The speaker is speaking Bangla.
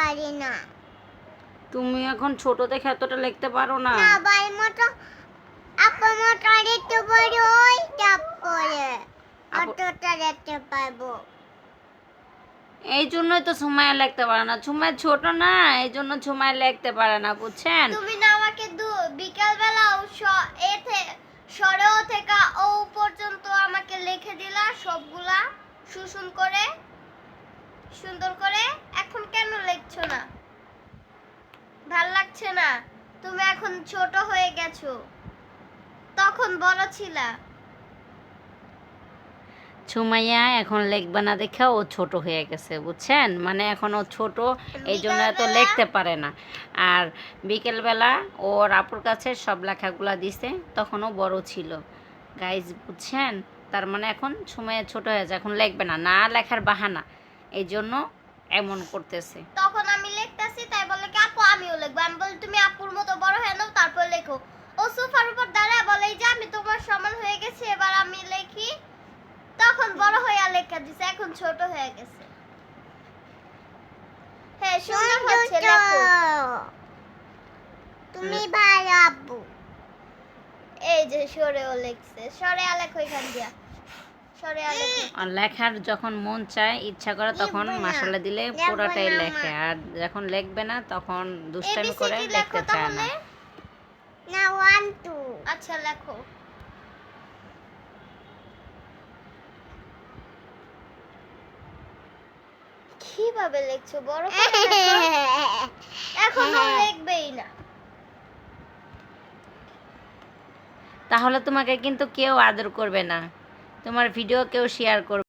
পারি না। তুমি এখন ছোট দেখে এতটা লিখতে পারো না। না ভাই মতো আপুর মতো লিখতে পারি ওই চাপ করে অতটা লিখতে পারবো। এই জন্যই তো সুমাইয়া লিখতে পারে না। সুমাইয়া ছোট না, এই জন্য সুমাইয়া লিখতে পারে না, বুঝছেন? তুমি না আমাকে বিকালবেলা সরেও থেকে ও পর্যন্ত আমাকে লিখে দিলা সবগুলা সুন্দর করে। এখন কেন লিখছো না? ভাল লাগছে না? তুমি এখন ছোট হয়ে গেছো, তখন বড় ছিলা। সুমাইয়া এখন লিখবে না দেখে ও ছোট হয়ে গেছে, বুঝছেন? মানে এখন ও ছোট, এই জন্য এত লিখতে পারে না। আর বিকেলবেলা ওর আপুর কাছে সব লেখাগুলা দিছে, তখন ও বড় ছিল, গাইজ, বুঝছেন? তার মানে এখন সুমাইয়া ছোট হয়ে যায়, এখন লিখবে না, না লেখার বাহানা, এই জন্য এমন করতেছে। তখন আমি লিখতাছি, তাই বলে কি আপু আমিও লিখবো। আমি বলি তুমি আপুর মতো বড় হয়ে নাও, তারপর লেখো। ও সোফার উপর দাঁড়ায় বলে যে আমি তোমার সমান হয়ে গেছি, এবার আমি লিখি। তখন বড় হয়ে লেখা দিছে, এখন ছোট হয়ে গেছে। হ্যাঁ, সুন্দর হচ্ছে, লেখো। তুমি ভালো আপু। এই যে সরেও লিখছে, সরে লেখো এখান দিয়া, সরে লেখো। আর লেখার যখন মন চায়, ইচ্ছা করে, তখন মাশাআল্লাহ দিলে পুরোটাই লেখে, আর যখন লিখবে না তখন দুষ্টামি করে লিখতে চায় না। না 1 2 আচ্ছা লেখো। কিভাবে লিখছো? বড় করে লেখো। এখনো লিখবেই না। তাহলে তোমাকে কিন্তু কেউ আদর করবে না, তোমার ভিডিও কেউ শেয়ার করবে